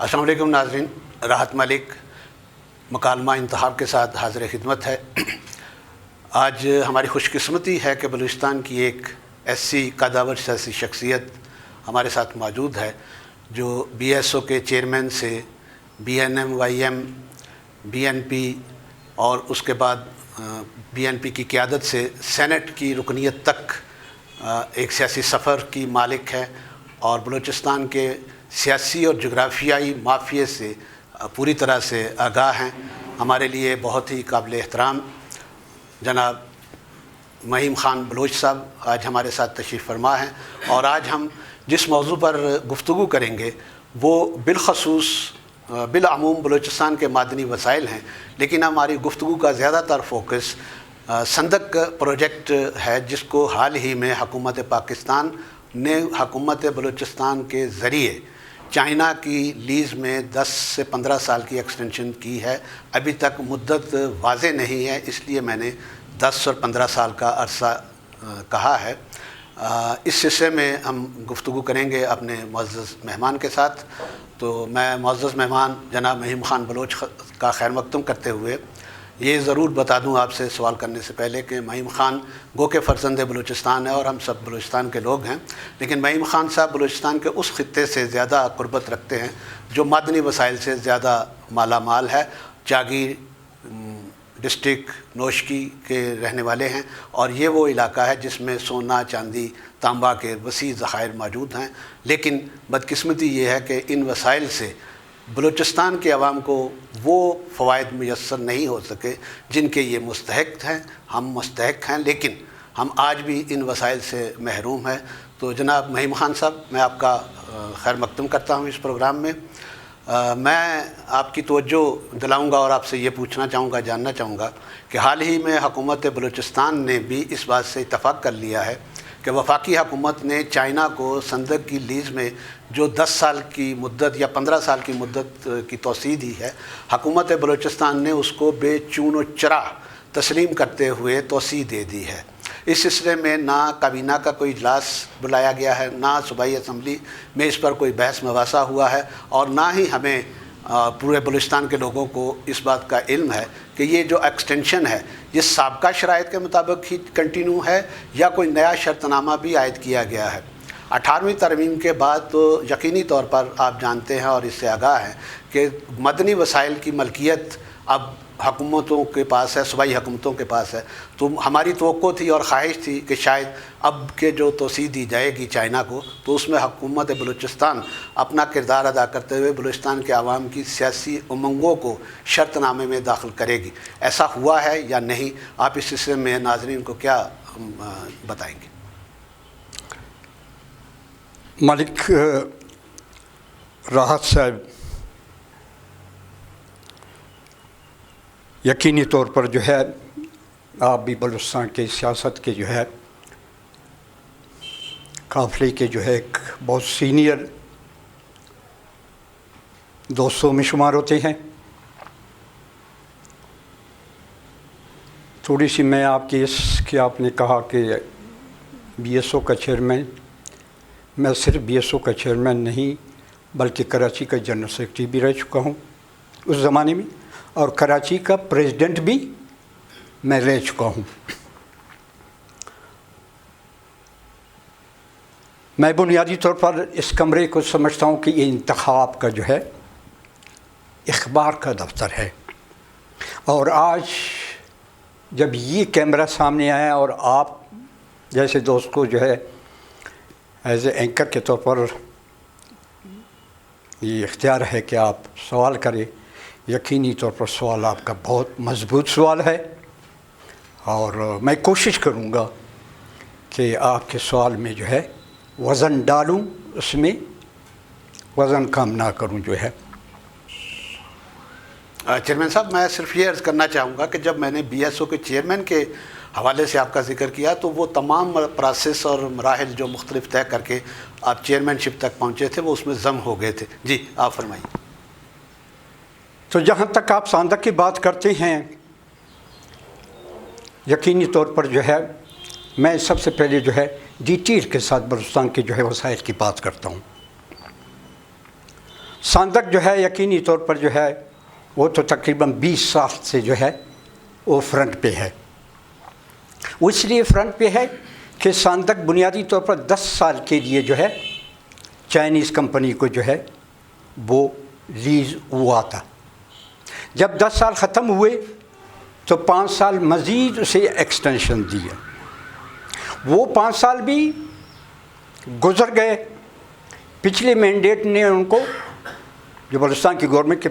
السلام علیکم ناظرین، راحت ملک مکالمہ انتخاب کے ساتھ حاضر خدمت ہے۔ آج ہماری خوش قسمتی ہے کہ بلوچستان کی ایک ایسی قداور سیاسی شخصیت ہمارے ساتھ موجود ہے جو بی ایس او کے چیئرمین سے B N M Y M B N P اور اس کے بعد بی این پی کی قیادت سے سینٹ کی رکنیت تک ایک سیاسی سفر کی مالک ہے اور بلوچستان کے سیاسی اور جغرافیائی مافیے سے پوری طرح سے آگاہ ہیں۔ ہمارے لیے بہت ہی قابل احترام جناب مہیم خان بلوچ صاحب آج ہمارے ساتھ تشریف فرما ہیں، اور آج ہم جس موضوع پر گفتگو کریں گے وہ بالخصوص بالعموم بلوچستان کے معدنی وسائل ہیں، لیکن ہماری گفتگو کا زیادہ تر فوکس سندک پروجیکٹ ہے، جس کو حال ہی میں حکومت پاکستان نے حکومت بلوچستان کے ذریعے چائنا کی لیز میں 10 سے 15 سال کی ایکسٹینشن کی ہے۔ ابھی تک مدت واضح نہیں ہے، اس لیے میں نے 10 اور 15 سال کا عرصہ کہا ہے۔ اس سلسلے میں ہم گفتگو کریں گے اپنے معزز مہمان کے ساتھ۔ تو میں معزز مہمان جناب مہیم خان بلوچ کا خیر مقدم کرتے ہوئے یہ ضرور بتا دوں آپ سے سوال کرنے سے پہلے کہ مہیم خان گو کے فرزند بلوچستان ہے اور ہم سب بلوچستان کے لوگ ہیں، لیکن مہیم خان صاحب بلوچستان کے اس خطے سے زیادہ قربت رکھتے ہیں جو معدنی وسائل سے زیادہ مالا مال ہے۔ جاگیر ڈسٹرکٹ نوشکی کے رہنے والے ہیں، اور یہ وہ علاقہ ہے جس میں سونا، چاندی، تانبا کے وسیع ذخائر موجود ہیں، لیکن بدقسمتی یہ ہے کہ ان وسائل سے بلوچستان کے عوام کو وہ فوائد میسر نہیں ہو سکے جن کے یہ مستحق ہیں۔ ہم مستحق ہیں، لیکن ہم آج بھی ان وسائل سے محروم ہیں۔ تو جناب مہیم خان صاحب، میں آپ کا خیر مقدم کرتا ہوں اس پروگرام میں۔ میں آپ کی توجہ دلاؤں گا اور آپ سے یہ پوچھنا چاہوں گا، جاننا چاہوں گا کہ حال ہی میں حکومت بلوچستان نے بھی اس بات سے اتفاق کر لیا ہے کہ وفاقی حکومت نے چائنا کو سندک کی لیز میں جو 10 سال کی مدت یا 15 سال کی مدت کی توسیع دی ہے، حکومت بلوچستان نے اس کو بے چون و چرا تسلیم کرتے ہوئے توسیع دے دی ہے۔ اس سلسلے میں نہ کابینہ کا کوئی اجلاس بلایا گیا ہے، نہ صوبائی اسمبلی میں اس پر کوئی بحث مباحثہ ہوا ہے، اور نہ ہی ہمیں پورے بلوچستان کے لوگوں کو اس بات کا علم ہے کہ یہ جو ایکسٹینشن ہے یہ سابقہ شرائط کے مطابق ہی کنٹینیو ہے یا کوئی نیا شرط نامہ بھی عائد کیا گیا ہے۔ 18ویں ترمیم کے بعد تو یقینی طور پر آپ جانتے ہیں اور اس سے آگاہ ہیں کہ مدنی وسائل کی ملکیت اب حکومتوں کے پاس ہے، صوبائی حکومتوں کے پاس ہے۔ تو ہماری توقع تھی اور خواہش تھی کہ شاید اب کے جو توسیع دی جائے گی چائنا کو، تو اس میں حکومت بلوچستان اپنا کردار ادا کرتے ہوئے بلوچستان کے عوام کی سیاسی امنگوں کو شرط نامے میں داخل کرے گی۔ ایسا ہوا ہے یا نہیں؟ آپ اس سلسلے میں ناظرین کو کیا بتائیں گے؟ ملک راحت صاحب، یقینی طور پر جو ہے آپ بھی بلوچستان کے سیاست کے جو ہے قافلے کے جو ہے ایک بہت سینئر دوستوں میں شمار ہوتے ہیں۔ تھوڑی سی میں آپ کی آپ نے کہا کہ بی ایس او کا چیئرمین، میں صرف بی ایس او کا چیئرمین نہیں بلکہ کراچی کا جنرل سیکرٹری بھی رہ چکا ہوں اس زمانے میں، اور کراچی کا پریزیڈنٹ بھی میں رہ چکا ہوں۔ میں بنیادی طور پر اس کمرے کو سمجھتا ہوں کہ یہ انتخاب کا جو ہے اخبار کا دفتر ہے، اور آج جب یہ کیمرہ سامنے آیا اور آپ جیسے دوست کو جو ہے ایز اے اینکر کے طور پر یہ اختیار ہے کہ آپ سوال کریں، یقینی طور پر سوال آپ کا بہت مضبوط سوال ہے، اور میں کوشش کروں گا کہ آپ کے سوال میں جو ہے وزن ڈالوں، اس میں وزن کم نہ کروں جو ہے۔ چیئرمین صاحب، میں صرف یہ عرض کرنا چاہوں گا کہ جب میں نے بی ایس او کے چیئرمین کے حوالے سے آپ کا ذکر کیا تو وہ تمام پروسیس اور مراحل جو مختلف طے کر کے آپ چیئرمین شپ تک پہنچے تھے وہ اس میں ضم ہو گئے تھے۔ جی آپ فرمائیے۔ تو جہاں تک آپ ساندک کی بات کرتے ہیں، یقینی طور پر جو ہے میں سب سے پہلے جو ہے ڈیٹیل کے ساتھ بلوچستان کے جو ہے وسائل کی بات کرتا ہوں۔ ساندک جو ہے یقینی طور پر جو ہے وہ تو تقریباً 20 سال سے جو ہے وہ فرنٹ پہ ہے. وہ اس لیے فرنٹ پہ ہے کہ ساندک بنیادی طور پر 10 سال کے لیے جو ہے چائنیز کمپنی کو جو ہے وہ لیز ہوا تھا. جب 10 سال ختم ہوئے تو 5 سال مزید اسے ایکسٹینشن دیا. وہ 5 سال بھی گزر گئے. پچھلے مینڈیٹ نے ان کو، جو بلوچستان کی گورنمنٹ کے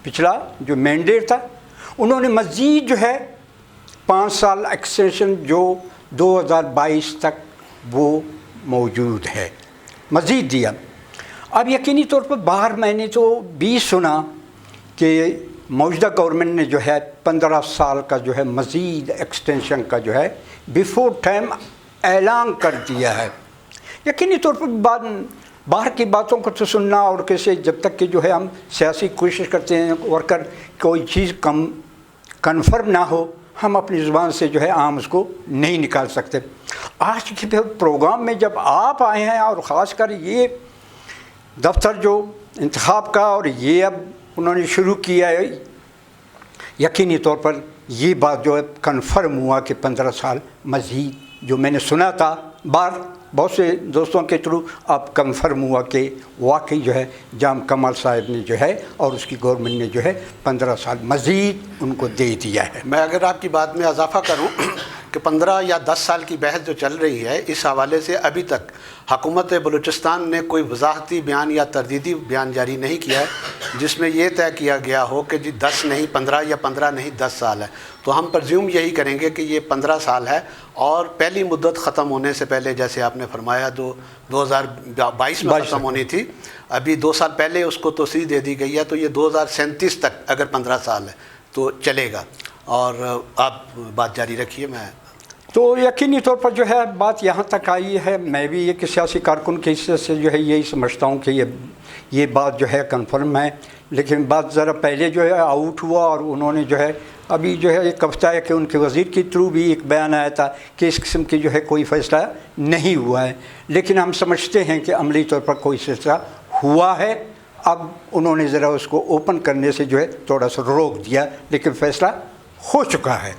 پچھلا جو مینڈیٹ تھا، انہوں نے مزید جو ہے 5 سال ایکسٹینشن جو 2022 تک وہ موجود ہے مزید دیا. اب یقینی طور پر باہر میں نے تو بھی سنا کہ موجودہ گورنمنٹ نے جو ہے 15 سال کا جو ہے مزید ایکسٹینشن کا جو ہے بیفور ٹائم اعلان کر دیا ہے. یقینی طور پر باہر کی باتوں کو تو سننا اور کیسے جب تک کہ جو ہے ہم سیاسی کوشش کرتے ہیں اور کوئی چیز کنفرم نہ ہو ہم اپنی زبان سے جو ہے عام اس کو نہیں نکال سکتے. آج کے پروگرام میں جب آپ آئے ہیں اور خاص کر یہ دفتر جو انتخاب کا اور یہ اب انہوں نے شروع کیا ہے، یقینی طور پر یہ بات جو ہے کنفرم ہوا کہ 15 سال مزید جو میں نے سنا تھا بہت سے دوستوں کے تھرو اب کنفرم ہوا کہ واقعی جو ہے جام کمال صاحب نے جو ہے اور اس کی گورنمنٹ نے جو ہے 15 سال مزید ان کو دے دیا ہے. میں اگر آپ کی بات میں اضافہ کروں کہ 15 یا 10 سال کی بحث جو چل رہی ہے، اس حوالے سے ابھی تک حکومت بلوچستان نے کوئی وضاحتی بیان یا تردیدی بیان جاری نہیں کیا ہے جس میں یہ طے کیا گیا ہو کہ جی 10 نہیں 15 یا 15 نہیں 10 سال ہے. تو ہم پرزیوم یہی کریں گے کہ یہ 15 سال ہے اور پہلی مدت ختم ہونے سے پہلے، جیسے آپ نے فرمایا 2022 میں ختم ہونی تھی، ابھی 2 سال پہلے اس کو توسیع دے دی گئی ہے، تو یہ 2037 تک اگر 15 سال ہے تو چلے گا. اور آپ بات جاری رکھیے. میں تو یقینی طور پر جو ہے بات یہاں تک آئی ہے. میں بھی ایک سیاسی کارکن کے حصے سے جو ہے یہی سمجھتا ہوں کہ یہ بات جو ہے کنفرم ہے. لیکن بات ذرا پہلے جو ہے آؤٹ ہوا اور انہوں نے جو ہے ابھی جو ہے ایک ہفتہ ہے کہ ان کے وزیر کے تھرو بھی ایک بیان آیا تھا کہ اس قسم کی جو ہے کوئی فیصلہ نہیں ہوا ہے. لیکن ہم سمجھتے ہیں کہ عملی طور پر کوئی فیصلہ ہوا ہے. اب انہوں نے ذرا اس کو اوپن کرنے سے جو ہے تھوڑا سا روک دیا، لیکن فیصلہ ہو چکا ہے.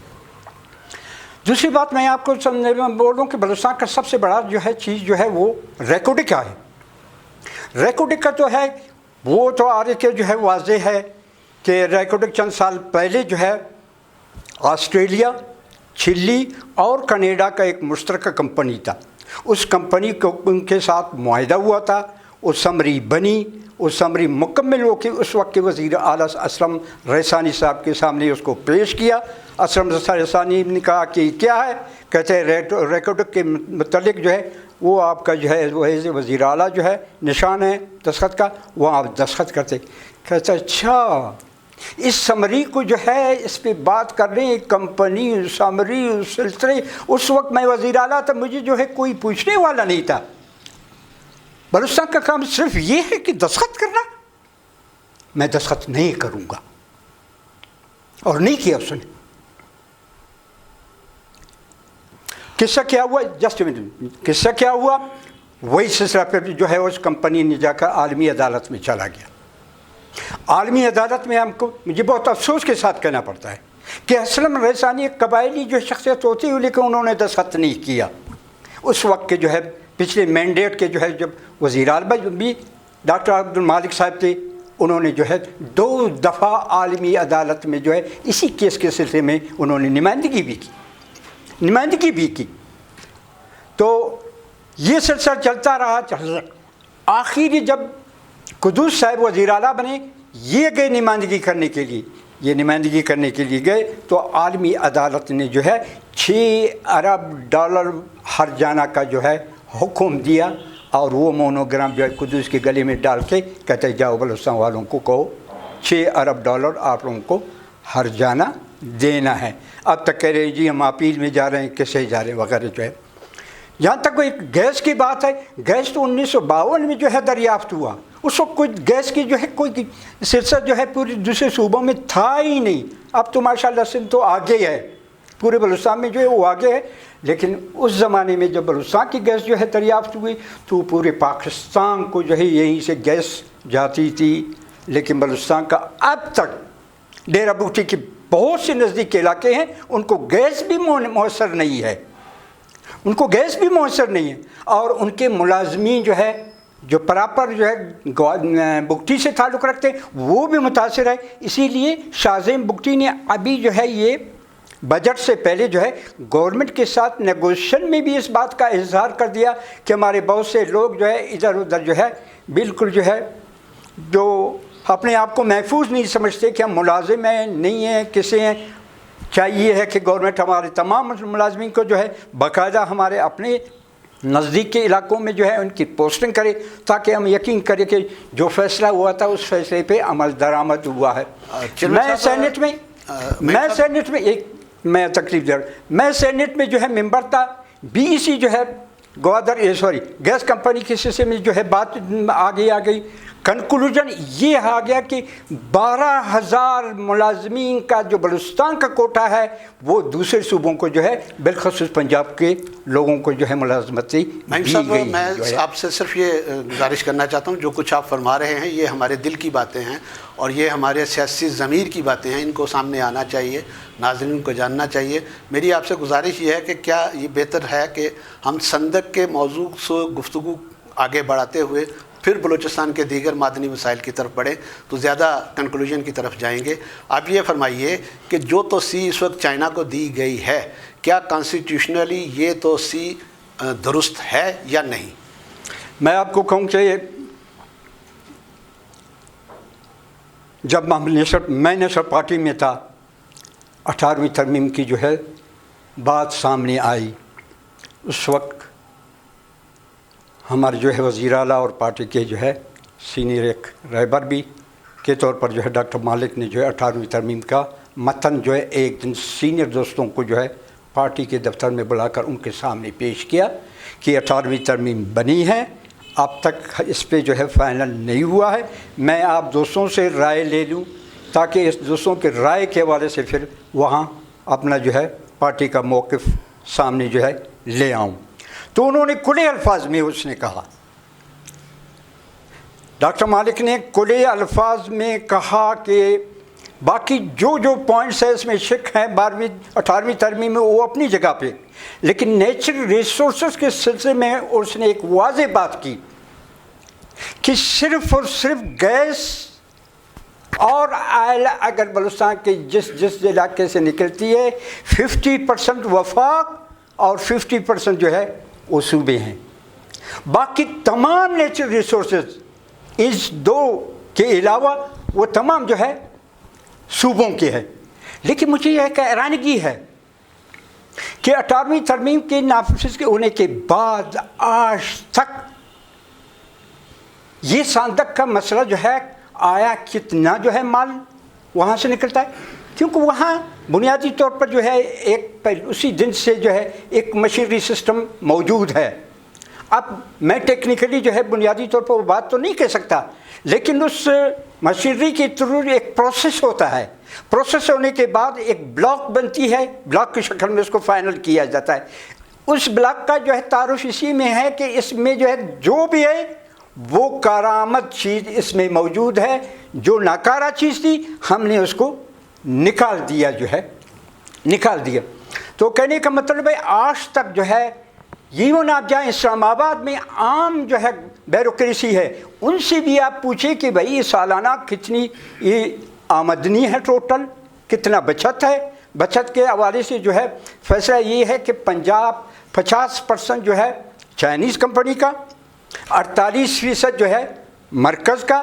دوسری بات میں آپ کو بول رہا ہوں کہ بلوچستان کا سب سے بڑا جو ہے چیز جو ہے وہ ریکوڈکا ہے. ریکوڈکا تو ہے وہ تو آگے کے جو ہے واضح ہے کہ ریکوڈک چند سال پہلے جو ہے آسٹریلیا، چلی اور کینیڈا کا ایک مشترکہ کمپنی تھا. اس کمپنی کو ان کے ساتھ معاہدہ ہوا تھا، وہ سمری بنی، وہ سمری مکمل ہو کے اس وقت کے وزیر اعلیٰ اسلم رحسانی صاحب کے سامنے اس کو پیش کیا. اسلم رحسانی نے کہا کہ کیا ہے؟ کہتے ہیں ریکوڈک کے متعلق جو ہے وہ آپ کا جو ہے وزیر اعلیٰ جو ہے نشان ہے دستخط کا، وہ آپ دستخط کرتے. کہتے اچھا اس سمری کو جو ہے اس پہ بات کر رہے ہیں کمپنی سمری سلسلے. اس وقت میں وزیر اعلیٰ تھا، مجھے جو ہے کوئی پوچھنے والا نہیں تھا. بلوچستان کا کام صرف یہ ہے کہ دستخط کرنا. میں دستخط نہیں کروں گا اور نہیں کیا اس نے. قصہ کیا ہوا؟ Just minute. قصہ کیا ہوا؟ وہی سلسلہ پہ جو ہے اس کمپنی نے جا کر عالمی عدالت میں چلا گیا. عالمی عدالت میں ہم کو مجھے بہت افسوس کے ساتھ کہنا پڑتا ہے کہ اسلم رحسانی ایک قبائلی جو شخصیت ہوتی ہے لیکن انہوں نے دستخط نہیں کیا. اس وقت کے جو ہے پچھلے مینڈیٹ کے جو ہے جب وزیر اعلیٰ بھی ڈاکٹر عبد المالک صاحب تھے، انہوں نے جو ہے 2 دفعہ عالمی عدالت میں جو ہے اسی کیس کے سلسلے میں انہوں نے نمائندگی بھی کی. تو یہ سلسلہ چلتا رہا. آخری جب قدوس صاحب وزیر اعلیٰ بنے، یہ گئے نمائندگی کرنے کے لیے گئے تو عالمی عدالت نے جو ہے $6 ارب ہر جانہ کا جو ہے حکم دیا اور وہ مونوگرام جو ہے قدوس کے گلے میں ڈال کے کہتے جاؤ بلوچستان والوں کو کہو $6 ارب آپ لوگوں کو ہر جانہ دینا ہے. اب تک کہہ رہے جی ہم اپیل میں جا رہے ہیں، کیسے جا رہے ہیں وغیرہ جو ہے. جہاں تک کوئی گیس کی بات ہے، گیس تو 1952 میں جو ہے دریافت ہوا. اس وقت کوئی گیس کی جو ہے کوئی سلسلہ جو ہے پوری دوسرے صوبوں میں تھا ہی نہیں. اب تو ماشاء اللہ سندھ تو آگے ہے. پورے بلوچستان میں جو ہے وہ آگے ہے، لیکن اس زمانے میں جب بلوچستان کی گیس جو ہے دریافت ہوئی تو پورے پاکستان کو جو ہے یہیں سے گیس جاتی تھی، لیکن بلوچستان کا اب تک ڈیرہ بگٹی کے بہت سے نزدیک علاقے ہیں ان کو گیس بھی میسر نہیں ہے، ان کو گیس بھی میسر نہیں ہے، اور ان کے ملازمین جو ہے جو پراپر جو ہے بگٹی سے تعلق رکھتے ہیں وہ بھی متاثر ہے۔ اسی لیے شاہ زیم بگٹی نے ابھی جو ہے یہ بجٹ سے پہلے جو ہے گورنمنٹ کے ساتھ نیگوشیشن میں بھی اس بات کا اظہار کر دیا کہ ہمارے بہت سے لوگ جو ہے ادھر ادھر جو ہے بالکل جو ہے جو اپنے آپ کو محفوظ نہیں سمجھتے کہ ہم ملازم ہیں نہیں ہیں کسے ہیں، چاہیے ہے کہ گورنمنٹ ہمارے تمام ملازمین کو جو ہے باقاعدہ ہمارے اپنے نزدیک کے علاقوں میں جو ہے ان کی پوسٹنگ کرے تاکہ ہم یقین کریں کہ جو فیصلہ ہوا تھا اس فیصلے پہ عمل درآمد ہوا ہے۔ میں سینٹ میں ایک میں تکلیف دے رہا ہوں، میں سینٹ میں جو ہے ممبر تھا، BEC جو ہے گیس کمپنی کے سلسلے میں جو ہے بات آگے آ گئی، کنکلوژن یہ آ گیا کہ 12,000 ملازمین کا جو بلوچستان کا کوٹہ ہے وہ دوسرے صوبوں کو جو ہے بالخصوص پنجاب کے لوگوں کو جو ہے ملازمتی دی گئی۔ میں آپ سے صرف یہ گزارش کرنا چاہتا ہوں، جو کچھ آپ فرما رہے ہیں یہ ہمارے دل کی باتیں ہیں اور یہ ہمارے سیاسی ضمیر کی باتیں ہیں، ان کو سامنے آنا چاہیے، ناظرین کو جاننا چاہیے۔ میری آپ سے گزارش یہ ہے کہ کیا یہ بہتر ہے کہ ہم سندک کے موضوع سے گفتگو آگے بڑھاتے ہوئے پھر بلوچستان کے دیگر معدنی مسائل کی طرف بڑھیں تو زیادہ کنکلوژن کی طرف جائیں گے۔ آپ یہ فرمائیے کہ جو توسیع اس وقت چائنا کو دی گئی ہے کیا کانسٹیٹیوشنلی یہ توسیع درست ہے یا نہیں؟ میں آپ کو کہوں کہ جب میں نیشنل پارٹی میں تھا 18ویں ترمیم کی جو ہے بات سامنے آئی، اس وقت ہمارے جو ہے وزیر اعلیٰ اور پارٹی کے جو ہے سینئر ایک رہبر بھی کے طور پر جو ہے ڈاکٹر مالک نے جو ہے 18ویں ترمیم کا متن جو ہے ایک دن سینئر دوستوں کو جو ہے پارٹی کے دفتر میں بلا کر ان کے سامنے پیش کیا کہ 18ویں ترمیم بنی ہے، اب تک اس پہ جو ہے فائنل نہیں ہوا ہے، میں آپ دوستوں سے رائے لے لوں تاکہ اس دوستوں کے رائے کے حوالے سے پھر وہاں اپنا جو ہے پارٹی کا موقف سامنے جو ہے لے آؤں۔ تو انہوں نے کھلے الفاظ میں اس نے کہا، ڈاکٹر مالک نے کھلے الفاظ میں کہا کہ باقی جو پوائنٹس ہیں اس میں شک ہیں 18ویں ترمیم میں وہ اپنی جگہ پہ، لیکن نیچرل ریسورسز کے سلسلے میں اس نے ایک واضح بات کی کہ صرف اور صرف گیس اور آئل اگر بلوچستان کے جس علاقے سے نکلتی ہے 50% وفاق اور 50% جو ہے وہ صوبے ہیں، باقی تمام نیچرل ریسورسز اس دو کے علاوہ وہ تمام جو ہے صوبوں کے ہیں۔ لیکن مجھے یہ کہ حیرانگی ہے کہ 18ویں ترمیم کے نافذ ہونے کے بعد آج تک یہ ساندک کا مسئلہ جو ہے آیا کتنا جو ہے مال وہاں سے نکلتا ہے، کیونکہ وہاں بنیادی طور پر جو ہے ایک اسی دن سے جو ہے ایک مشینری سسٹم موجود ہے۔ اب میں ٹیکنیکلی جو ہے بنیادی طور پر وہ بات تو نہیں کہہ سکتا، لیکن اس مشینری کے تھرو ایک پروسیس ہوتا ہے، پروسیس ہونے کے بعد ایک بلاک بنتی ہے، بلاک کی شکل میں اس کو فائنل کیا جاتا ہے۔ اس بلاک کا جو ہے تعارف اسی میں ہے کہ اس میں جو ہے جو بھی ہے وہ کارآمد چیز اس میں موجود ہے، جو ناکارہ چیز تھی ہم نے اس کو نکال دیا۔ تو کہنے کا مطلب ہے آج تک جو ہے ایون آپ جائیں اسلام آباد میں عام جو ہے بیوروکریسی ہے، ان سے بھی آپ پوچھیں کہ بھائی سالانہ کتنی یہ آمدنی ہے، ٹوٹل کتنا بچت ہے، بچت کے حوالے سے جو ہے فیصلہ یہ ہے کہ پنجاب 50% جو ہے چائنیز کمپنی کا، 48% جو ہے مرکز کا،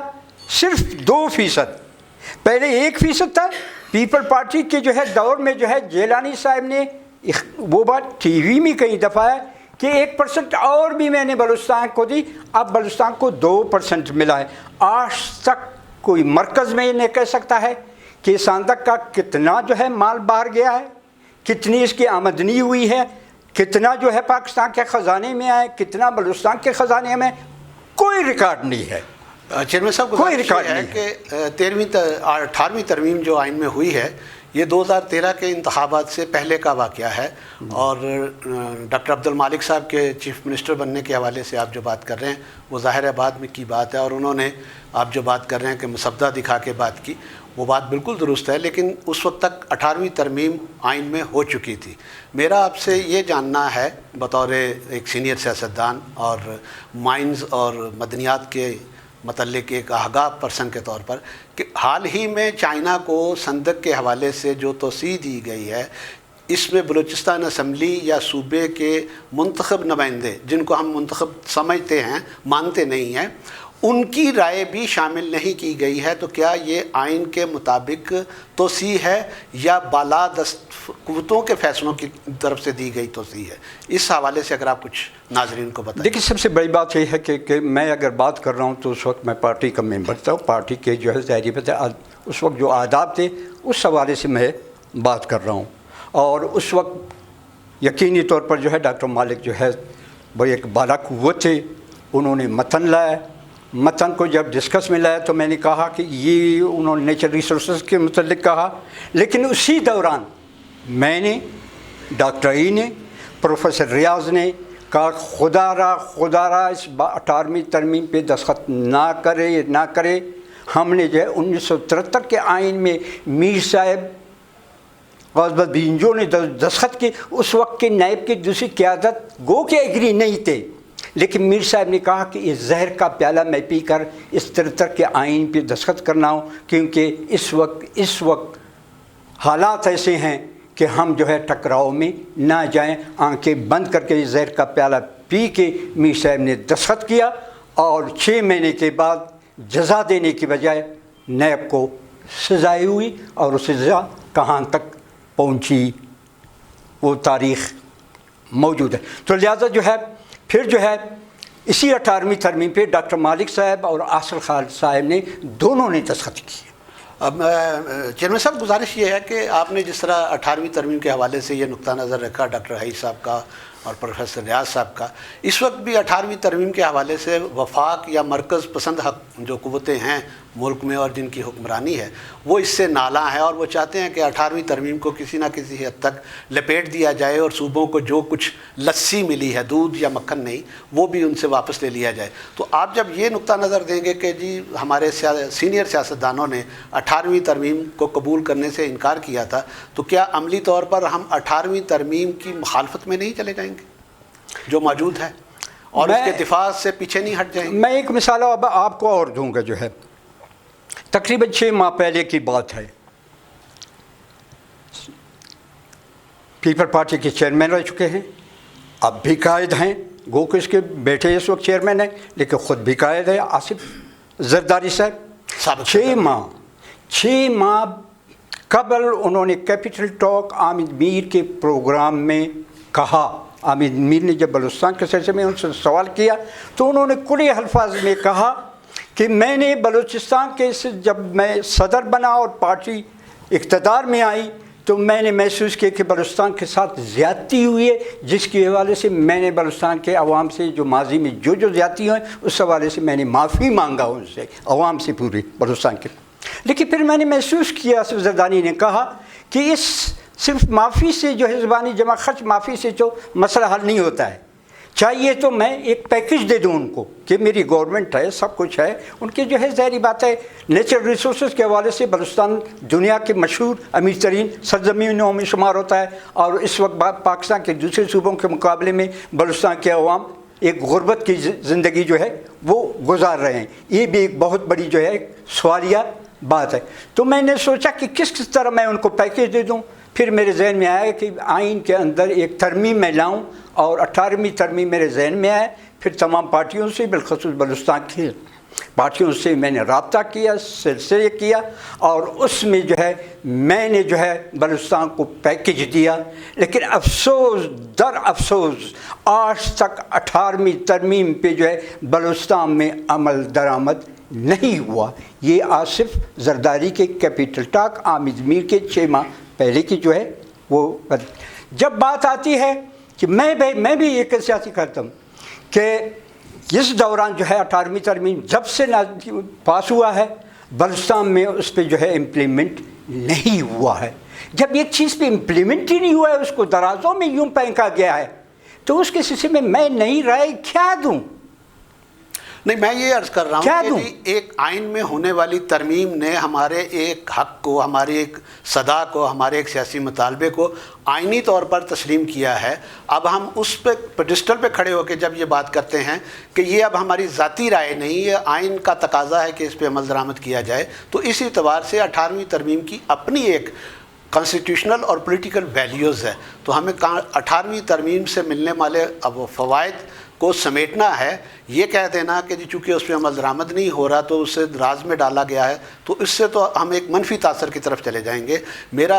صرف 2%، پہلے 1% تھا۔ پیپل پارٹی کے جو ہے دور میں جو ہے جیلانی صاحب نے وہ بات ٹی وی میں کئی دفعہ ہے کہ 1% اور بھی میں نے بلوچستان کو دی، اب بلوچستان کو 2% ملا ہے۔ آج تک کوئی مرکز میں یہ نہیں کہہ سکتا ہے کہ ساندک کا کتنا جو ہے مال باہر گیا ہے، کتنی اس کی آمدنی ہوئی ہے، کتنا جو ہے پاکستان کے خزانے میں آئے، کتنا بلوچستان کے خزانے میں، کوئی ریکارڈ نہیں ہے۔ چیئرمین صاحب کوئی ریکارڈ ہے کہ 18ویں ترمیم جو آئین میں ہوئی ہے یہ 2013 کے انتخابات سے پہلے کا واقعہ ہے، اور ڈاکٹر عبد المالک صاحب کے چیف منسٹر بننے کے حوالے سے آپ جو بات کر رہے ہیں وہ ظاہر ہے بعد میں کی بات ہے، اور انہوں نے آپ جو بات کر رہے ہیں کہ مسودہ دکھا کے بات کی، وہ بات بالکل درست ہے، لیکن اس وقت تک 18ویں ترمیم آئین میں ہو چکی تھی۔ میرا آپ سے یہ جاننا ہے بطور ایک سینئر سیاستدان اور مائنز اور مدنیات کے متعلق ایک آگاہ پرسن کے طور پر، کہ حال ہی میں چائنا کو سندھ کے حوالے سے جو توسیع دی گئی ہے، اس میں بلوچستان اسمبلی یا صوبے کے منتخب نمائندے، جن کو ہم منتخب سمجھتے ہیں مانتے نہیں ہیں، ان کی رائے بھی شامل نہیں کی گئی ہے، تو کیا یہ آئین کے مطابق توسیع ہے یا بالادست قوتوں کے فیصلوں کی طرف سے دی گئی توسیع ہے؟ اس حوالے سے اگر آپ کچھ ناظرین کو بتائیں۔ دیکھیے، سب سے بڑی بات یہ ہے کہ میں اگر بات کر رہا ہوں تو اس وقت میں پارٹی کا ممبر تھا، پارٹی کے جو ہے ظاہری بات ہے اس وقت جو آداب تھے اس حوالے سے میں بات کر رہا ہوں، اور اس وقت یقینی طور پر جو ہے ڈاکٹر مالک جو ہے وہ ایک بالا قوت تھے، انہوں نے متن لایا، متن کو جب ڈسکس میں لایا تو میں نے کہا کہ یہ انہوں نے نیچرل ریسورسز کے متعلق کہا، لیکن اسی دوران میں نے، ڈاکٹر ای نے، پروفیسر ریاض نے کہا خدا را اس 18ویں ترمیم پہ دستخط نہ کرے۔ ہم نے جو ہے 1973 کے آئین میں میر صاحب غازبت بینجو نے دستخط کی، اس وقت کے نائب کی دوسری قیادت گو کے ایگری نہیں تھے، لیکن میر صاحب نے کہا کہ اس زہر کا پیالہ میں پی کر اس 73 کے آئین پہ دستخط کرنا ہوں، کیونکہ اس وقت حالات ایسے ہیں کہ ہم جو ہے ٹکراؤ میں نہ جائیں۔ آنکھیں بند کر کے اس زہر کا پیالہ پی کے میر صاحب نے دستخط کیا، اور 6 مہینے کے بعد جزا دینے کی بجائے نیب کو سزائے ہوئی، اور وہ سزا کہاں تک پہنچی وہ تاریخ موجود ہے۔ تو لہٰذا جو ہے پھر جو ہے اسی 18ویں ترمیم پہ ڈاکٹر مالک صاحب اور آصر خالد صاحب نے دونوں نے دستخط کیے۔ اب چیئرمین صاحب، گزارش یہ ہے کہ آپ نے جس طرح 18ویں ترمیم کے حوالے سے یہ نقطہ نظر رکھا ڈاکٹر حئی صاحب کا اور پروفیسر ریاض صاحب کا، اس وقت بھی 18ویں ترمیم کے حوالے سے وفاق یا مرکز پسند حق جو قوتیں ہیں ملک میں اور جن کی حکمرانی ہے وہ اس سے نالاں ہے، اور وہ چاہتے ہیں کہ 18ویں ترمیم کو کسی نہ کسی حد تک لپیٹ دیا جائے، اور صوبوں کو جو کچھ لسی ملی ہے، دودھ یا مکھن نہیں، وہ بھی ان سے واپس لے لیا جائے۔ تو آپ جب یہ نقطہ نظر دیں گے کہ جی ہمارے سینئر سیاستدانوں نے 18ویں ترمیم کو قبول کرنے سے انکار کیا تھا، تو کیا عملی طور پر ہم 18ویں ترمیم کی مخالفت میں نہیں چلے جائیں گے جو موجود ہے، اور اس کے دفاع سے پیچھے نہیں ہٹ جائیں گے؟ میں ایک مثال اب آپ کو اور دوں گا، جو ہے تقریباً 6 ماہ پہلے کی بات ہے، پیپل پارٹی کے چیئرمین رہ چکے ہیں، اب بھی قائد ہیں، گو کہ اس کے بیٹے اس وقت چیئرمین ہیں لیکن خود بھی قائد ہے، آصف زرداری صاحب۔ 6 ماہ قبل انہوں نے کیپٹل ٹاک عامد میر کے پروگرام میں کہا، عامد میر نے جب بلوچستان کے سلسلے میں ان سے سوال کیا تو انہوں نے کھلے الفاظ میں کہا کہ میں نے بلوچستان کے جب میں صدر بنا اور پارٹی اقتدار میں آئی تو میں نے محسوس کیا کہ بلوچستان کے ساتھ زیادتی ہوئی ہے، جس کے حوالے سے میں نے بلوچستان کے عوام سے جو ماضی میں جو زیادتی ہوئیں اس حوالے سے میں نے معافی مانگا ان سے، عوام سے، پوری بلوچستان کے۔ لیکن پھر میں نے محسوس کیا، آصف زرداری نے کہا کہ اس صرف معافی سے جو ہے زبانی جمع خرچ معافی سے جو مسئلہ حل نہیں ہوتا ہے، چاہیے تو میں ایک پیکج دے دوں ان کو کہ میری گورنمنٹ ہے، سب کچھ ہے، ان کے جو ہے ظاہری بات ہے نیچرل ریسورسز کے حوالے سے بلوچستان دنیا کے مشہور امیر ترین سرزمینوں میں شمار ہوتا ہے، اور اس وقت پاکستان کے دوسرے صوبوں کے مقابلے میں بلوچستان کے عوام ایک غربت کی زندگی جو ہے وہ گزار رہے ہیں۔ یہ بھی ایک بہت بڑی جو ہے سوالیہ بات ہے۔ تو میں نے سوچا کہ کس طرح میں ان کو پیکج دے دوں۔ پھر میرے ذہن میں آیا کہ آئین کے اندر ایک ترمیم میں لاؤں، اور 18ویں ترمیم میرے ذہن میں آئے۔ پھر تمام پارٹیوں سے، بالخصوص بلوچستان کی پارٹیوں سے میں نے رابطہ کیا، سلسلے کیا، اور اس میں جو ہے میں نے جو ہے بلوچستان کو پیکج دیا۔ لیکن افسوس در افسوس آج تک 18ویں ترمیم پہ جو ہے بلوچستان میں عمل درآمد نہیں ہوا۔ یہ آصف زرداری کے کیپٹل ٹاک عامد میر کے 6 ماہ پہلے کی جو ہے وہ۔ جب بات آتی ہے کہ میں بھی ایک سیاسی کرتا ہوں کہ اس دوران جو ہے 18ویں ترمیم جب سے پاس ہوا ہے بلوچستان میں اس پہ جو ہے امپلیمنٹ نہیں ہوا ہے۔ جب ایک چیز پہ امپلیمنٹ ہی نہیں ہوا ہے, اس کو درازوں میں یوں پھینکا گیا ہے, تو اس کے سلسلے میں نئی رائے کیا دوں؟ نہیں, میں یہ عرض کر رہا ہوں کہ ایک آئین میں ہونے والی ترمیم نے ہمارے ایک حق کو, ہماری ایک صدا کو, ہمارے ایک سیاسی مطالبے کو آئینی طور پر تسلیم کیا ہے. اب ہم اس پہ پیڈسٹل پہ کھڑے ہو کے جب یہ بات کرتے ہیں کہ یہ اب ہماری ذاتی رائے نہیں, یہ آئین کا تقاضا ہے کہ اس پہ عمل درآمد کیا جائے, تو اس اعتبار سے 18ویں ترمیم کی اپنی ایک کانسٹیٹیوشنل اور پولیٹیکل ویلیوز ہے. تو ہمیں 18ویں ترمیم سے ملنے والے اب فوائد کو سمیٹنا ہے. یہ کہہ دینا کہ جی چونکہ اس پہ عمل درآمد نہیں ہو رہا تو اسے راز میں ڈالا گیا ہے, تو اس سے تو ہم ایک منفی تاثر کی طرف چلے جائیں گے. میرا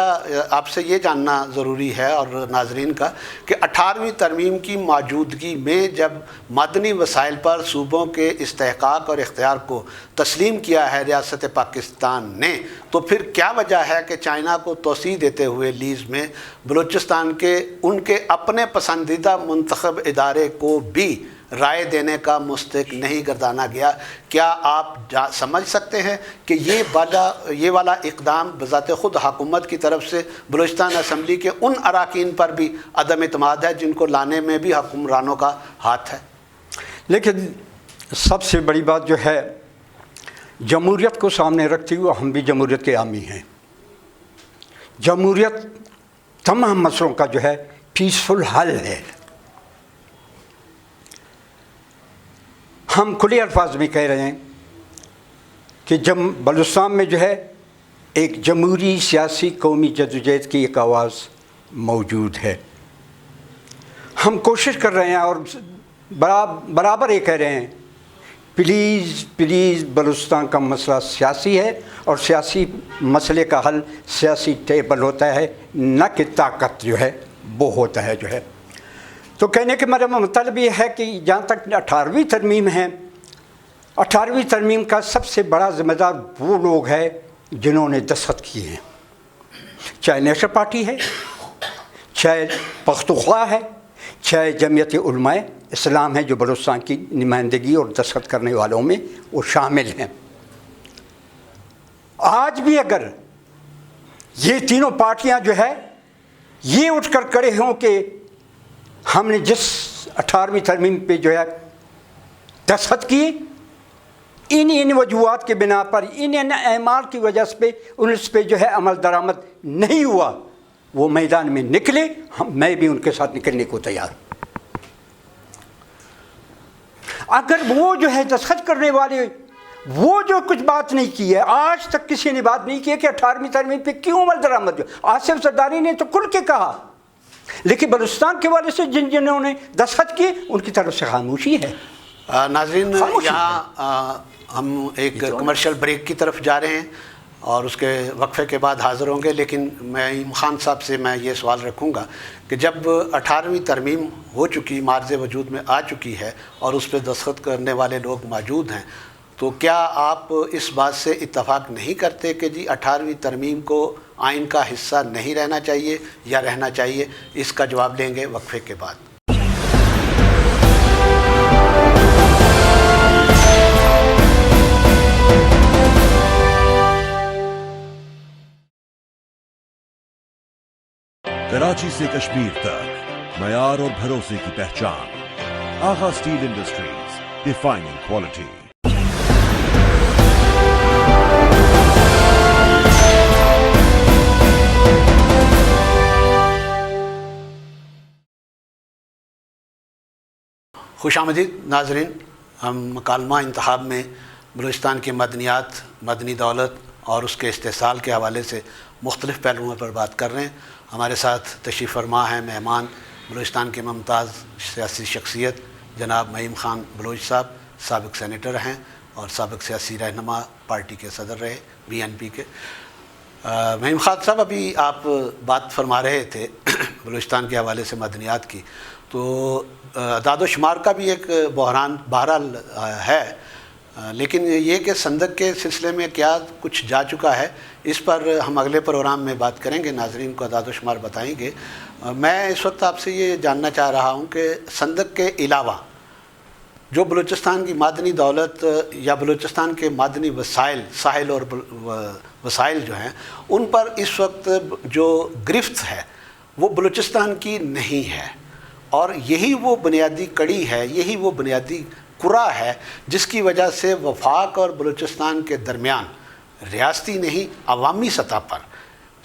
آپ سے یہ جاننا ضروری ہے اور ناظرین کا کہ 18ویں ترمیم کی موجودگی میں جب مدنی وسائل پر صوبوں کے استحقاق اور اختیار کو تسلیم کیا ہے ریاست پاکستان نے, تو پھر کیا وجہ ہے کہ چائنا کو توسیع دیتے ہوئے لیز میں بلوچستان کے ان کے اپنے پسندیدہ منتخب ادارے کو بھی رائے دینے کا مستحق نہیں گردانا گیا؟ کیا آپ سمجھ سکتے ہیں کہ یہ والا اقدام بذات خود حکومت کی طرف سے بلوچستان اسمبلی کے ان اراکین پر بھی عدم اعتماد ہے جن کو لانے میں بھی حکمرانوں کا ہاتھ ہے؟ لیکن سب سے بڑی بات جو ہے, جمہوریت کو سامنے رکھتے ہوئے ہم بھی جمہوریت کے حامی ہیں. جمہوریت تمام مسئلوں کا جو ہے پیسفل حل ہے. ہم کھلے الفاظ میں کہہ رہے ہیں کہ جب بلوچستان میں جو ہے ایک جمہوری سیاسی قومی جدوجہد کی ایک آواز موجود ہے. ہم کوشش کر رہے ہیں اور برابر یہ کہہ رہے ہیں پلیز بلوچستان کا مسئلہ سیاسی ہے, اور سیاسی مسئلے کا حل سیاسی ٹیبل ہوتا ہے, نہ کہ طاقت جو ہے وہ ہوتا ہے جو ہے. تو کہنے کے میرا مطلب یہ ہے کہ جہاں تک 18ویں ترمیم ہے, 18ویں ترمیم کا سب سے بڑا ذمہ دار وہ لوگ ہیں جنہوں نے دستخط کیے ہیں, چاہے نیشنل پارٹی ہے, چاہے پختونخوا ہے, چاہے جمعیت علماء اسلام ہے جو بلوچستان کی نمائندگی اور دستخط کرنے والوں میں وہ شامل ہیں. آج بھی اگر یہ تینوں پارٹیاں جو ہے یہ اٹھ کر کھڑے ہوں کہ ہم نے جس 18ویں ترمیم پہ جو ہے دستخط کیے, ان وجوہات کے بنا پر ان اعمال کی وجہ سے اس پہ جو ہے عمل درآمد نہیں ہوا, وہ میدان میں نکلے, میں بھی ان کے ساتھ نکلنے کو تیار ہوں. اگر وہ جو ہے دستخط کرنے والے وہ جو کچھ بات نہیں کی ہے, آج تک کسی نے بات نہیں کی کہ 18ویں ترمیم پہ کیوں عمل درآمد. آصف زرداری نے تو کھل کے کہا, لیکن بلوچستان کے والے سے جنہوں نے دستخط کیے ان کی طرف سے خاموشی ہے. ناظرین, یہاں ہم ایک کمرشل بریک کی طرف جا رہے ہیں اور اس کے وقفے کے بعد حاضر ہوں گے, لیکن میں خان صاحب سے میں یہ سوال رکھوں گا کہ جب 18ویں ترمیم ہو چکی, معرض وجود میں آ چکی ہے اور اس پہ دستخط کرنے والے لوگ موجود ہیں, تو کیا آپ اس بات سے اتفاق نہیں کرتے کہ جی 18ویں ترمیم کو آئین کا حصہ نہیں رہنا چاہیے یا رہنا چاہیے؟ اس کا جواب دیں گے وقفے کے بعد. کراچی سے کشمیر تک معیار اور بھروسے کی پہچان, آغا اسٹیل انڈسٹریز, ڈیفائننگ کوالٹی. خوش آمدید ناظرین. ہم مکالمہ انتخاب میں بلوچستان کی مدنیات, مدنی دولت اور اس کے استحصال کے حوالے سے مختلف پہلوؤں پر بات کر رہے ہیں. ہمارے ساتھ تشریف فرما ہیں مہمان بلوچستان کے ممتاز سیاسی شخصیت جناب مہیم خان بلوچ صاحب, سابق سینیٹر ہیں اور سابق سیاسی رہنما, پارٹی کے صدر رہے BNP کے. مہیم خان صاحب, ابھی آپ بات فرما رہے تھے بلوچستان کے حوالے سے مدنیات کی, تو اعداد و شمار کا بھی ایک بحران بہرحال ہے, لیکن یہ کہ صندوق کے سلسلے میں کیا کچھ جا چکا ہے, اس پر ہم اگلے پروگرام میں بات کریں گے, ناظرین کو اعداد و شمار بتائیں گے. میں اس وقت آپ سے یہ جاننا چاہ رہا ہوں کہ صندوق کے علاوہ جو بلوچستان کی معدنی دولت یا بلوچستان کے معدنی وسائل، ساحل اور وسائل جو ہیں، ان پر اس وقت جو گرفت ہے وہ بلوچستان کی نہیں ہے، اور یہی وہ بنیادی کڑی ہے، یہی وہ بنیادی کرہ ہے جس کی وجہ سے وفاق اور بلوچستان کے درمیان ریاستی نہیں، عوامی سطح پر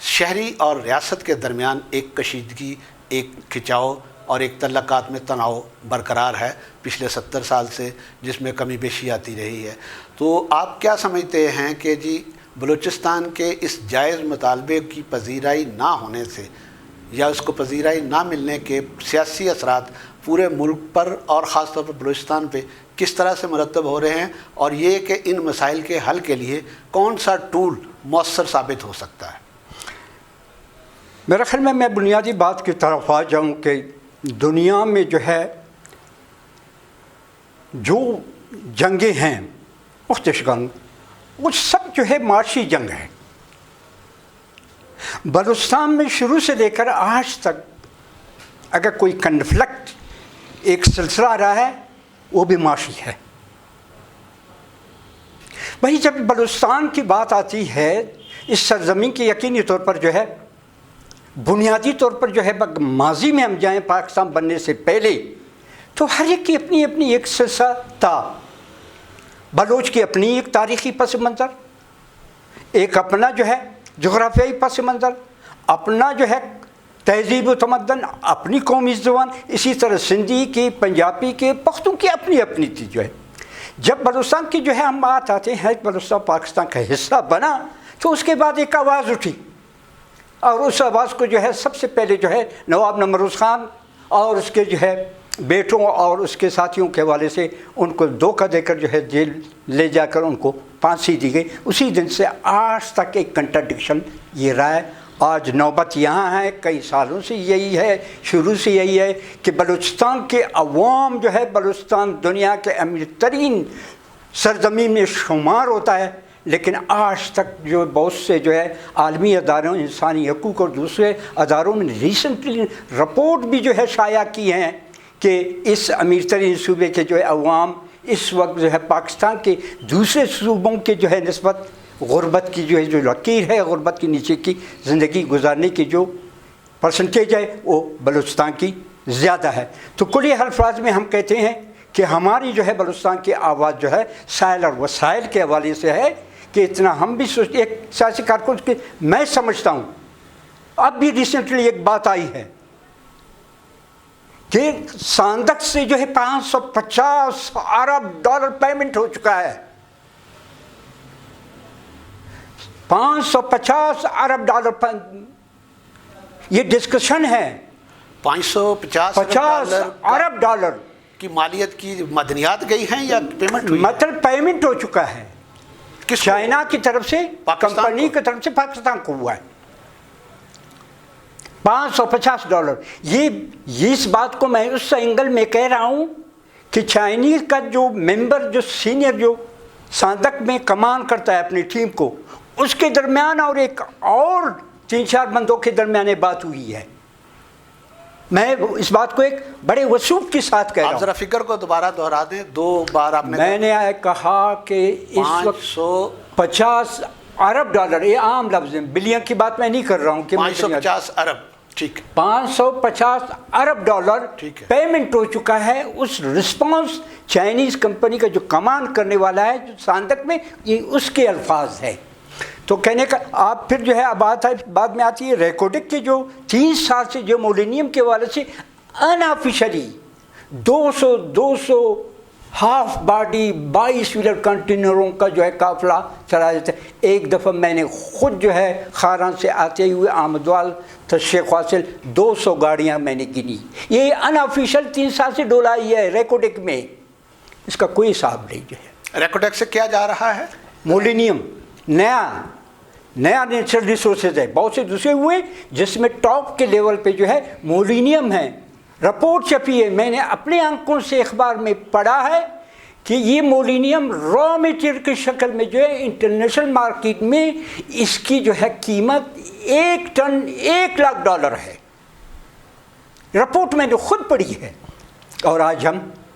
شہری اور ریاست کے درمیان ایک کشیدگی، ایک کھچاؤ اور ایک تعلقات میں تناؤ برقرار ہے پچھلے 70 سال سے، جس میں کمی بیشی آتی رہی ہے۔ تو آپ کیا سمجھتے ہیں کہ جی بلوچستان کے اس جائز مطالبے کی پذیرائی نہ ہونے سے یا اس کو پذیرائی نہ ملنے کے سیاسی اثرات پورے ملک پر اور خاص طور پر بلوچستان پہ کس طرح سے مرتب ہو رہے ہیں، اور یہ کہ ان مسائل کے حل کے لیے کون سا ٹول مؤثر ثابت ہو سکتا ہے؟ میرا خیال میں بنیادی بات کی طرف آ جاؤں کہ دنیا میں جو ہے جو جنگیں ہیں، مختلف جنگ، وہ سب جو ہے معاشی جنگ ہے۔ بلوچستان میں شروع سے لے کر آج تک اگر کوئی کنفلکٹ ایک سلسلہ رہا ہے وہ بھی معاشی ہے۔ وہی جب بلوچستان کی بات آتی ہے، اس سرزمین کی یقینی طور پر جو ہے بنیادی طور پر جو ہے ماضی میں ہم جائیں پاکستان بننے سے پہلے تو ہر ایک کی اپنی اپنی ایک سلسلہ تھا۔ بلوچ کی اپنی ایک تاریخی پس منظر، ایک اپنا جو ہے جغرافیائی پس منظر، اپنا جو ہے تہذیب و تمدن، اپنی قومی زبان، اسی طرح سندھی کی، پنجابی کے، پختون کی اپنی اپنی تھی جو ہے۔ جب بلوچستان کی جو ہے ہم بات آتے ہیں بلوچستان پاکستان کا حصہ بنا تو اس کے بعد ایک آواز اٹھی، اور اس آواز کو جو ہے سب سے پہلے جو ہے نواب نمروز خان اور اس کے جو ہے بیٹوں اور اس کے ساتھیوں کے حوالے سے ان کو دھوکہ دے کر جو ہے جیل لے جا کر ان کو پھانسی دی گئی۔ اسی دن سے آج تک ایک کنٹراڈکشن یہ رہا ہے۔ آج نوبت یہاں ہے، کئی سالوں سے یہی ہے، شروع سے یہی ہے کہ بلوچستان کے عوام جو ہے، بلوچستان دنیا کے امیر ترین سرزمین میں شمار ہوتا ہے، لیکن آج تک جو بہت سے جو ہے عالمی اداروں، انسانی حقوق اور دوسرے اداروں میں ریسنٹلی رپورٹ بھی جو ہے شائع کی ہیں کہ اس امیر ترین صوبے کے جو ہے عوام اس وقت جو ہے پاکستان کے دوسرے صوبوں کے جو ہے نسبت غربت کی جو ہے جو لکیر ہے، غربت کے نیچے کی زندگی گزارنے کی جو پرسنٹیج ہے وہ بلوچستان کی زیادہ ہے۔ تو کلی الفاظ میں ہم کہتے ہیں کہ ہماری جو ہے بلوچستان کی آواز جو ہے سائل اور وسائل کے حوالے سے ہے کہ اتنا ہم بھی سوچتے، ایک سیاسی کارکن کے میں سمجھتا ہوں اب بھی ریسنٹلی ایک بات آئی ہے کہ ساندک سے جو ہے 550 ارب ڈالر پیمنٹ ہو چکا ہے۔ 550 ارب ڈالر یہ ڈسکشن ہے۔ 550 ارب ڈالر کی مالیت کی مدنیات گئی ہیں یا پیمنٹ ہوئی؟ مطلب پیمنٹ ہو چکا ہے چائنا کی طرف سے، کمپنی کی طرف سے پاکستان کو ہوا ہے 550 ڈالر۔ یہ اس بات کو میں اس اینگل میں کہہ رہا ہوں کہ چائنیز کا جو ممبر، جو سینئر جو ساندک میں کمان کرتا ہے اپنی ٹیم کو، اس کے درمیان اور ایک اور 3-4 بندوں کے درمیان بات ہوئی ہے۔ میں اس بات کو ایک بڑے وثوق کے ساتھ کہہ رہا ہوں۔ آپ ذرا فکر کو دوبارہ دہرا دیں، 2 بار آپ نے میں نے کہا کہ اس وقت 50 ارب ڈالر، یہ عام لفظ ہے، بلین کی بات میں نہیں کر رہا ہوں کہ 550 ارب، ٹھیک ہے، 550 ارب ڈالر پیمنٹ ہو چکا ہے۔ اس رسپانس چائنیز کمپنی کا جو کمان کرنے والا ہے جو ساندک میں، یہ اس کے الفاظ ہے۔ تو کہنے کا آپ پھر جو ہے اب بعد میں آتی ہے ریکارڈک کے جو 3 سال سے جو مولینیم کے حوالے سے ان آفیشلی 200 ہاف باڈی 22 ویلر کنٹینروں کا جو ہے قافلہ چلا جاتا ہے۔ ایک دفعہ میں نے خود جو ہے خاران سے آتے ہوئے آمدوال شیخ واصل 200 گاڑیاں میں نے گنی۔ یہ ان آفیشل 3 سال سے ڈولائی ہے ریکارڈک میں، اس کا کوئی حساب نہیں جو ہے۔ ریکارڈک سے کیا جا رہا ہے؟ مولینیم نیا نیچرل ریسورسز ہے، بہت سے دوسرے ہوئے جس میں ٹاپ کے لیول پہ جو ہے مولینیم ہے۔ رپورٹ چھپی ہے، میں نے اپنے آنکھوں سے اخبار میں پڑھا ہے کہ یہ مولینیم را میٹیریل کی شکل میں جو ہے انٹرنیشنل مارکیٹ میں اس کی جو ہے قیمت 1 ٹن $1,00,000 ہے۔ رپورٹ میں نے خود پڑھی ہے، اور آج ہم